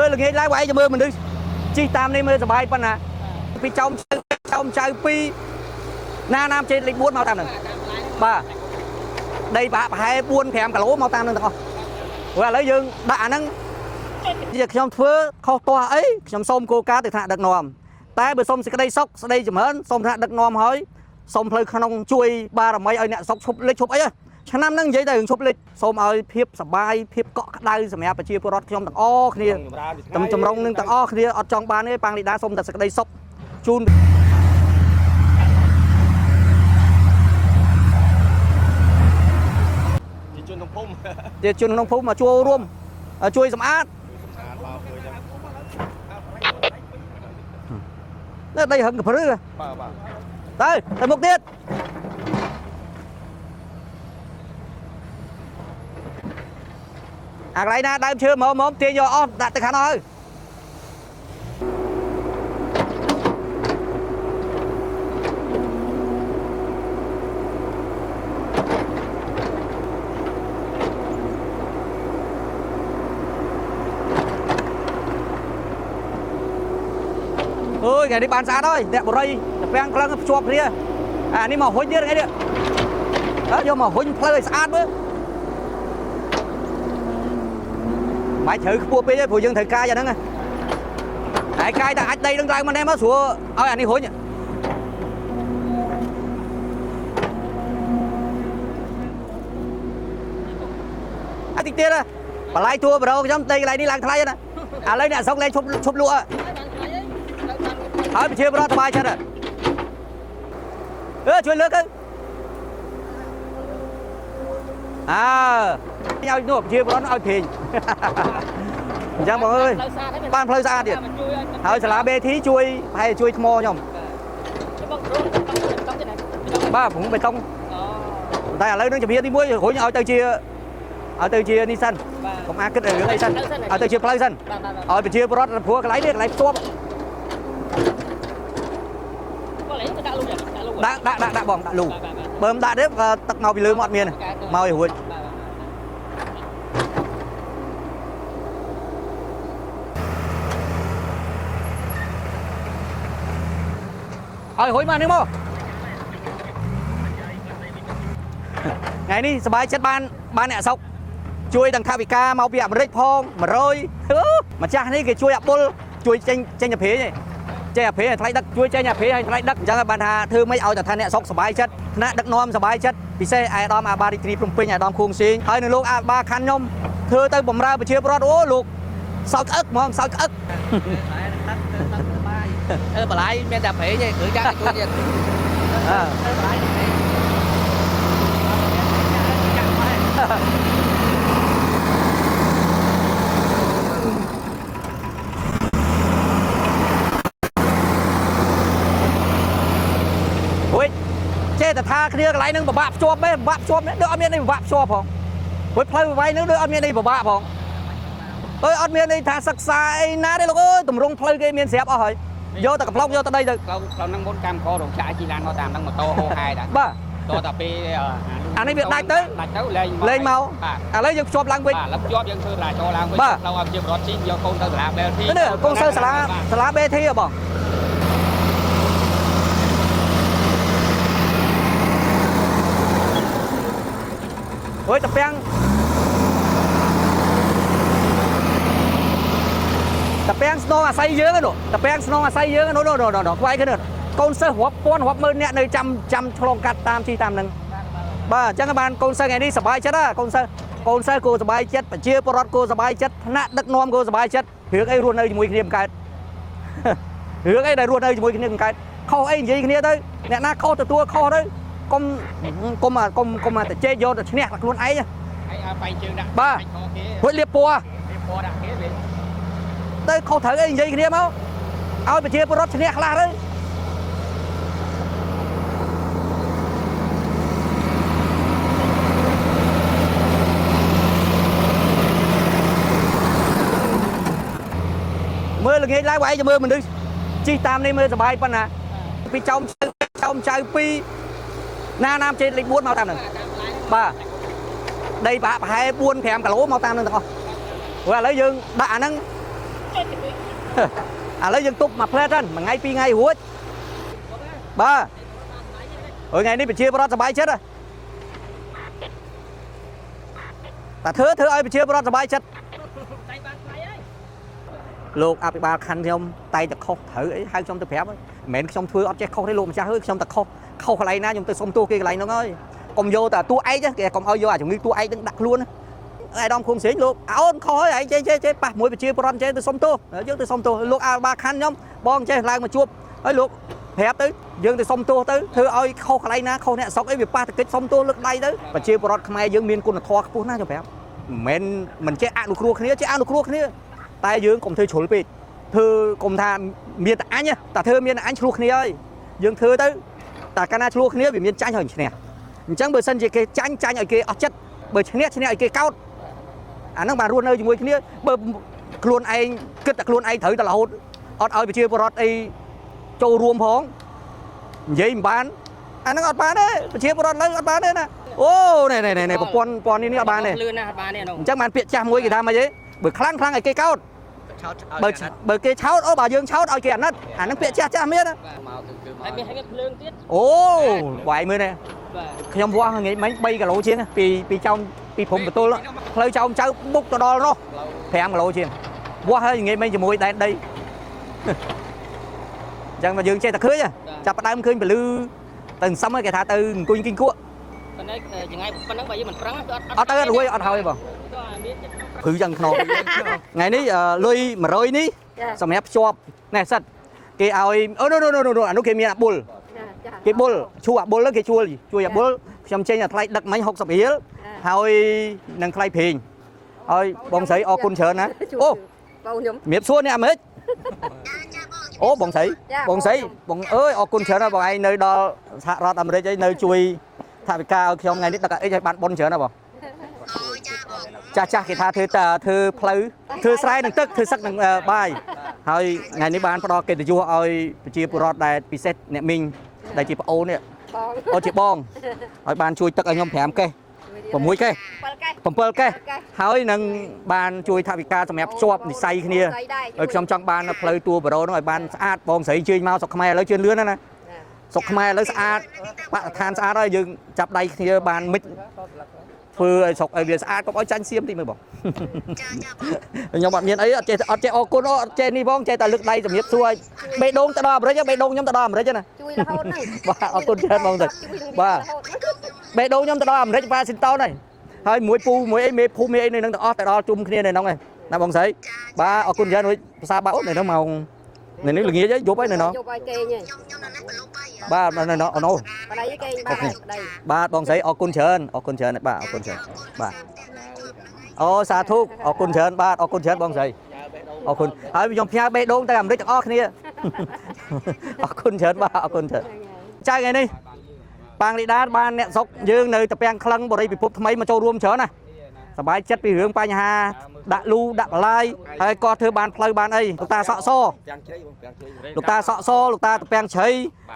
mới là nghe lái quay cho mưa mình đi chi tam đi mưa bài phân à vì trong chơi pi na nam trên lịch buôn màu tam này ba đây bà hai buôn thèm cả lỗ màu tam nữa rồi lấy dương đã nâng việc trong phớ kho to ấy trong sông cô cá từ thạ đặc nòm tay bờ sông sẽ cái đây sóc đây chấm hớn sông thạ đặc nòm hỏi sông phơi khăn chui ba là mấy ơi nè sóc chụp lịch chụp ấyฉันนั่งใจแต่งชบเล็กโสมเอาเพียบสบายเพียบเกาะได้สมัยไปเชียร์พรอดขยมต่างอ้อเนี่ยจำรงนึงต่างอ้อเนี่ยอดจองบานนี่ปังดีดาสมแต่สกัดได้ซบจูนจูนน้องพุ่มเดี๋ยวจูนน้องพุ่มมาช่วยร่วมช่วยสมาร์ทแล้วได้หึงกับเพื่อนได้แต่มุกเด็ดอะไรนะได้เชื่อหมอเตียยอดัดตะขันเอ้ยเฮ้ยไงดิบานสาด้วยเนี่ยบริจะแปลงกลางชวบเนี่ยนี่มาหุ่นเยอะไงเนี่ยแล้วโยมมาหุ่นเพลย์สะอาดมั้ยmáy thử cua pê phụ dân thử cai cho nó nghe đại cai ta đây đang ra mà đem nó sủa ơi anh đi hối nhỉ anh tiếc tiền à bà lai tua bà đâu trong đây lại đi làm thay nè lấy nè xong lên chụp lụa hỏi bị chia bà đó thoải mái chưa nè chuyện nước nhau nuốt chia bà đó nó thiền chào mọi người ban phơi ra điện hỏi là bê thí chui hay chui mò nhom ba cũng bê tông tại lấy nó chụp đi muối hối nhau ở từ chia đi sân cũng ăn kết ở đây sân ở từ chia play sân ở từ chia bớt phua cái lấy đi lấy xốp đã bỏng đã lù bơm đã đấy tật màu bị lưới mọt miền màu hủi ơi hối mà nếm mò ngày điสบายchất ban nè sọc chui đằng tháp bị ca mau bị ẩm rít phong mà rồi mà cha này cái chui ẩm bol chui trên nhà phế này trên nhà phế này thay đất chui trên nhà phế này thay đất chẳng là bàn hà thư mấy aoแต่ท่านเนี่ยสบายchất nè đất nonสบายchấtพิเศษไอ้ดอมอาบาริตรีปรุงเป็นไอ้ดอมคุงซิงให้หนึ่งลูกอาบาคันยมเธอเติมผมราไปเชียร์รอดโอ้ลูกสาวอึกมองสาวอึกbà lại men đạp phế vậy cử cha chui vậy ui cheแต่ท่าเคลียร์อะไรนึงแบบชอบไหมแบบชอบเนี่ยเดี๋ยวเอาเมียนี่แบบชอบผมเฮ้ยเพลย์ไว้นึงเดี๋ยวเอาเมียนี่แบบผมเอ้ยเอาเมียนี่ท่าศักดิ์สายน้าได้ลูกเอ้ยตุ่มรงเพลย์เกมเมียนเสียบเอาเหรอvô ta cặp lông vô ta đây rồiเรานั่งบนกามคอดงฉายchi lanเขาตามนั่งมาโตโฮไฮđã baโตแต่ปีanh ấy việc đại tới lên màu lấy dân chụp lang vinh lắp chụp dân sư là cho lang vinhเราเอาchụpรถชิ้นโยcon tơ là bê thi con sơ sả bê thi à bỏ ôi tập bengแต่แป้งสโนว์ใส่เยอะกันหนูแต่แป้งสโนว์ใส่เยอะกันหนูไว้กันเถอะกอนเซอร์หัวป้อนหัวมือเนี่ยในจำโครงกัดตามที่ตามหนึ่งบ้าจังกบาลกอนเซอร์ไงนี่สบายชัดอะกอนเซอร์กูสบายชัดเชียร์ปรอดกูสบายชัดธนาดักนอมกูสบายชัดเหือกไอ้รุ่นไอ้จมูกเนียมกันเหือกไอ้ได้รุ่นไอ้จมูกเนียมกันเข้าไอ้ยี่กันเนี่ยด้วยเนี่ยน่าเข้าตัวเข้าด้วยกลมมาแต่เจ๊โยแต่เนี่ยหลักรุ่นไอ้เนี่ยบ้าหัวเรียบปัวđây không thử cái gì kia máu ao bị chia rốt chén khla đấy mưa là nghe lái quay cho mưa mình đi chi tam đi mưa sờ bài phân à vì trong chơi pi na nam trên lịch buôn màu tam này ba đây bà hai buôn thèm cả lỗ màu tam nữa thôi rồi lấy dương đã nâng à lấy dân tục mà phê trên mà ngay pi ngay hút ba ở ngàyនេះប្រជាប្រដ្ឋសប្បាយចិត្តតាធ្វើឲ្យប្រជាប្រដ្ឋសប្បាយចិត្តលោកអភិបាលខណ្ឌខ្ញុំតែតែខុសត្រូវអីហៅខ្ញុំទៅប្រាប់មិនមែនខ្ញុំធ្វើអត់ចេះខុសទេលោកម្ចាស់អើយខ្ញុំតែខុសកន្លែងណាខ្ញុំទៅសុំទោសគេកន្លែងហ្នឹងហើយកុំយកតែតួឯកគេកុំឲ្យយកអាជំងឺតួឯកនឹងដាក់ខ្លួនអាយដាមឃុំស្រេងលោកអូនខុសហើយឯងចេះប៉ះមួយប្រជាប្រដ្ឋចេះទៅសុំទោសយើងទៅសុំទោសលោកអភិបាលខណ្ឌខ្ញុំបងចេះឡើងមកជួបហើយលោកប្រាប់ទៅយើងទៅសុំទោសទៅធ្វើឲ្យខុសកន្លែងណាខុសអ្នកស្រុកអីវាប៉ះតកិច្ចសុំទោសលើកដៃទៅប្រជាពលរដ្ឋខ្មែរយើងមានគុណធម៌ខ្ពស់ណាស់ខ្ញុំប្រាប់មិនចេះអនុគ្រោះគ្នាចេះអនុគ្រោះគ្នាតែយើងកុំធ្វើជ្រុលពេកធ្វើកុំថាមានតែអញតែធ្វើមានតែអញឆ្លោះគ្នាហើយយើងធ្វើទៅតែកាលណាឆ្លោះគ្នាវាមានចាញ់ហើយឈ្នះអញ្ចឹងបើសិនជាគេចាញ់ឲ្យគេអស់ចិត្តបើឈ្នះឲ្យគេកោតអាហ្នឹងបានរស់នៅជាមួយគ្នាបើខ្លួនឯងគិតតែខ្លួនឯងត្រូវតែរហូតអត់ឲ្យប្រជាពលរដ្ឋអីចូលរួមផងនិយាយមិនបានអាហ្នឹងអត់បានទេប្រជាពលរដ្ឋនៅអត់បានទេណាអូនេះប្រព័ន្ធនេះអត់បានទេលឿនណាស់អត់បានទេអញ្ចឹងបានពាក្យចាស់មួយគេថាម៉េចទេបើខ្លាំងឲ្យគេកោតបើគេឆោតអូបើយើងឆោតឲ្យគេអាណិតអាហ្នឹងពាក្យចាស់មានណាហើយមានឲ្យភ្លើងទៀតអូវាយមើលនេះខ្ញុំវាស់ថ្ងៃមិញ3គីឡូជាងពីចោមពីព្រំបន្ទល់ផ្លូវចោមចៅបុកទៅដល់នោះ5គីឡូជាងវាស់ហើយថ្ងៃមិញជាមួយដែនដីអញ្ចឹងមកយើងចេះតែឃើញចាប់ផ្ដើមឃើញពលឺទៅសឹមគេថាទៅអង្គុយគីងគក់ប៉ុន្តែចង្អាយប៉ុណ្ណឹងបើយើងមិនប្រឹងអត់ទៅរួយអត់ហើយបងព្រឺចឹងខ្នងថ្ងៃនេះលុយ100នេះសម្រាប់ភ្ជាប់នេះសិតគេឲ្យអូនោះអានោះគេមានអាបុលគេបុលឈូអាបុលគេជួយអាបុលខ្ញុំចេញអាថ្លៃដឹកមិញ60រៀលហើយនឹងថ្លៃប្រេងហើយបងស្រីអរគុណច្រើនណាអូបងខ្ញុំមៀបសួរនេះអាមេរិកអូបងស្រីបងអើយអរគុណច្រើនណាស់បងឯងនៅដល់សហរដ្ឋអាមេរិកឯងនៅជួយថវិកាឲ្យខ្ញុំថ្ងៃនេះដឹកអីឲ្យបានប៉ុនច្រើនណាស់បងចាស់គេថាធ្វើផ្លូវធ្វើស្រែនឹងទឹកធ្វើសឹកនឹងបាយហើយថ្ងៃនេះបានផ្ដល់កិត្តិយសឲ្យប្រជាពលរដ្ឋដែលពិសេសអ្នកមីងដែលជាប្អូននេះអូជាបងឲ្យបានជួយទឹកឲ្យខ្ញុំ5កេស6កេស7កេសហើយនឹងបានជួយថវិកាសម្រាប់ភ្ជាប់និស័យគ្នាឲ្យខ្ញុំចង់បានផ្លូវទួលបរោនោះឲ្យបានស្អាតបងស្រីជឿញមកស្រុកខ្មែរឥឡូវជឿនលឿនណាស្រុកខ្មែរឥឡូវស្អាតបរិស្ថានស្អាតហើយយើងចាប់ដៃគ្នាបានមិចធ្វើឲ្យស្រុកឲ្យវាស្អាតកុំឲ្យចាញ់សៀមតិចមើលបងខ្ញុំអត់មានអីអត់ចេះអរគុណអត់ចេះនេះផងចេះតែលើកដៃជំរាបសួរបេះដូងទៅដល់អាមេរិកបេះដូងខ្ញុំទៅដល់អាមេរិកណាជួយរហូតហ្នឹងបាទអរគុណច្រើនបងទៅបាទបេះដូងខ្ញុំទៅដល់អាមេរិកវ៉ាស៊ីនតោនហើយមួយពូមួយអីមេភូមិមេអីនៅនឹងទាំងអស់ទៅដល់ជុំគ្នានៅក្នុងហ្នឹងណាបងស្រីបាទអរគុណច្រើនភាសាបាអូននៅក្នុងម៉ោងនៅនេះល្ងាចយប់ហើយនៅនោះយប់ហើយគេងហើយបាទនៅនោះអូនោះប្តីគេបាទប្តីបាទបងស្រីអរគុណច្រើនបាទអរគុណច្រើនបាទអូសាធុអរគុណច្រើនបាទអរគុណច្រើនបងស្រីអរគុណហើយខ្ញុំផ្ញើបេះដូងទៅអាមេរិកទាំងអស់គ្នាអរគុណច្រើនបាទអរគុណច្រើនចៅថ្ងៃនេះប៉ាងលីដាបានអ្នកស្រុកយើងនៅតាពាំងក្លឹងបរិយាពិភពថ្មីមកចូលរួមច្រើនណាសប្បាយចិត្តពីរឿងបញ្ហាដាក់លូដាក់បន្លាយហើយក៏ធ្វើបានផ្លូវបានអីលោកតាសក់សលោកតាសក់សលោកតាតាពាំងជ្រៃ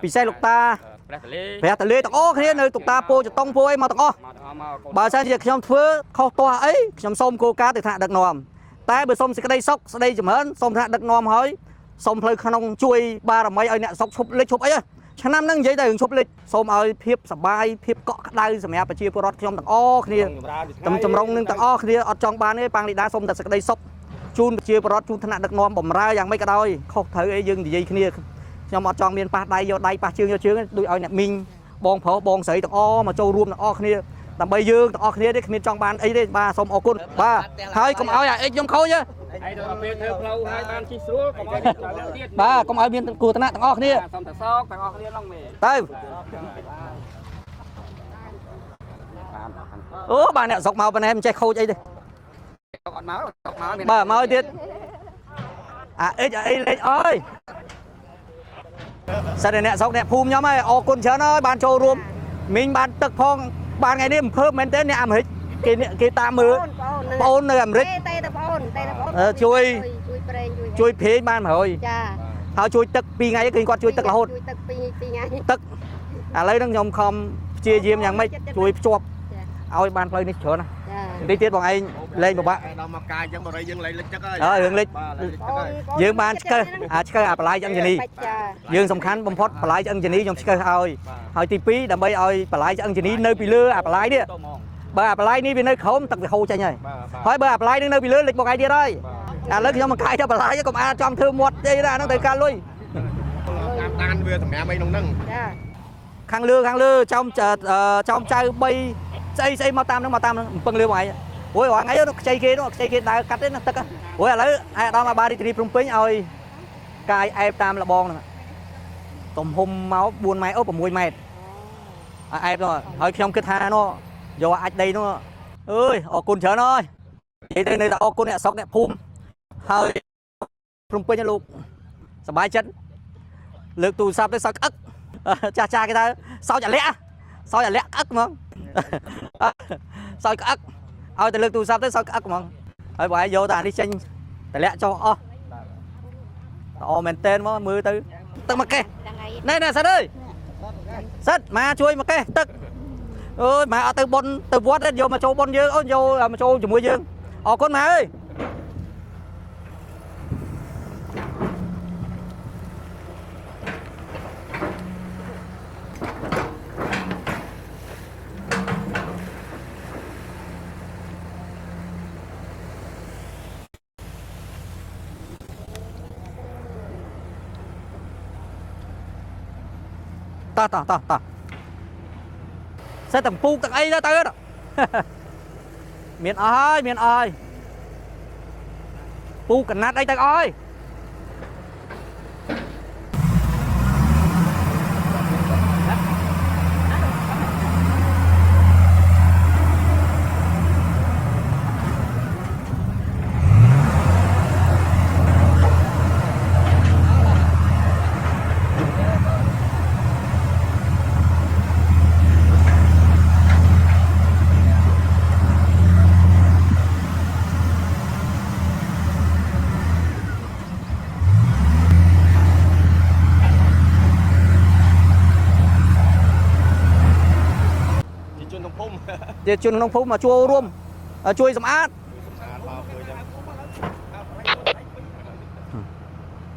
ពិសេសលោកតាព្រះតលេទាំងអស់គ្នានៅលោកតាពោចតុងពោអីមកទាំងអស់បើសិនជាខ្ញុំធ្វើខុសទាស់អីខ្ញុំសូមគោលការណ៍ទៅថ្នាក់ដឹកនាំតែបើសូមសេចក្តីសុខស្តីចម្រើនសូមថ្នាក់ដឹកនាំហើយសូមផ្លូវក្នុងជួយបារមីឲ្យអ្នកសុខឈប់លិចឈប់អីឆ្នាំហ្នឹងនិយាយតែរឿងឈប់លិចសូមឲ្យភាពសប្បាយភាពកក់ក្ដៅសម្រាប់ប្រជាពលរដ្ឋខ្ញុំទាំងអស់គ្នាចម្រុងនឹងទាំងអស់គ្នាអត់ចង់បានទេប៉ាងលីដាសូមតែសេចក្តីសុខជូនប្រជាពលរដ្ឋជូនថ្នាក់ដឹកនាំបំរើយ៉ាងម៉េចក៏ដោយខុសត្រូវអីយើងនិយាយគ្នាខ្ញុំអត់ចង់មានប៉ះដៃយកដៃប៉ះជើងយកជើងដូចឲ្យអ្នកមីងបងប្រុសបងស្រីទាំងអស់មកចូលរួមទាំងអស់គ្នាដើម្បីយើងទាំងអស់គ្នាទេគ្មានចង់បានអីទេបាទសូមអរគុណបាទហើយកុំឲ្យអាអិចខ្ញុំខូចទេហើយដល់ពេលធ្វើផ្លូវឲ្យបានជិះស្រួលកុំឲ្យទៀតបាទកុំឲ្យមានគូថ្នាក់ទាំងអស់គ្នាសូមតែសោកទាំងអស់គ្នាឡងមេទៅអូបាទអ្នកស្រុកមកប៉ុណ្ណេះមិនចេះខូចអីទេអត់មកបាទមកទៀតអាអិចអីលេចអើយសិនតែអ្នកស្រុកអ្នកភូមិខ្ញុំហើយអរគុណច្រើនហើយបានចូលរួមមីងបានទឹកផងបានថ្ងៃនេះអំភើបមែនទេអ្នកអាមេរិកគេតាមមើលបងអូននៅអាមេរិកទេបងអូនជួយប្រេងបាន100ចាហើយជួយទឹក2ថ្ងៃគឺគាត់ជួយទឹករហូតជួយទឹក2ថ្ងៃទឹកឥឡូវហ្នឹងខ្ញុំខំព្យាយាមយ៉ាងម៉េចជួយភ្ជាប់ឲ្យបានផ្លូវនេះច្រើនណា đi tiết bọn anh lên một bạn đâu mà cài chẳng bao giờ dừng lại lịch chắc ơi hướng lịch dương ban chơi apply cho anh Jenny dương song khánh bom phốt apply cho anh Jenny trong chơi hồi tivi đầm bay ơi apply cho anh Jenny nơi bị lừa apply đi bà apply đi vì nơi khóm tật về hô chạy nhảy hỏi bà apply đi nơi bị lừa lịch một ngày đi đây lớn khi mà cài cho apply còn trong thương một đây ra nó tới ca lui tan vừa thằng mẹ mày nông nâng khang lưa trong chơi bay xây mau tam nó phân lừa ngoài ôi hoàng ấy nó chơi kia đã cắt đến nó tức á ôi lấy đó mà ba đi tri phùng pính ơi cài em tam là bon nè tôm hùm máu buồn máy ốp ở mùi mệt em rồi hơi không kết tha nó do anh đây nó ơi ở côn chở nó vậy đây này là ở côn nè sóc nè phum hơi phùng pính luôn sờ bài chân lược tù sắp tới sao ức cha cái ta sao chả lẽ ức mà sao ức ôi từ lược tù sắp tới sao ức mà ơi bài vô ta đi tranh tại lẽ cho mình tên mà mưa tư tức mặc kê này nè sắt ơi sắt mà chui mặc kê tức ơi mà từ bồn từ vót lên vô mà châu bồn dương vô mà châu chùm mưa dương con mà ơi ta sẽ tầm phu tặng ấy ra tới đó miền ơi phu cần nát đây tặng ơi để chuyên nông phú mà chuaរួមchui sầm át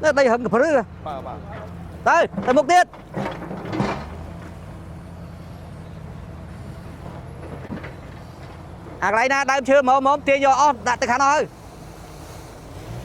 đây hận cái phứ tới một tiết cái này nè đang chưa mồm tiền vô đặt từ khả nói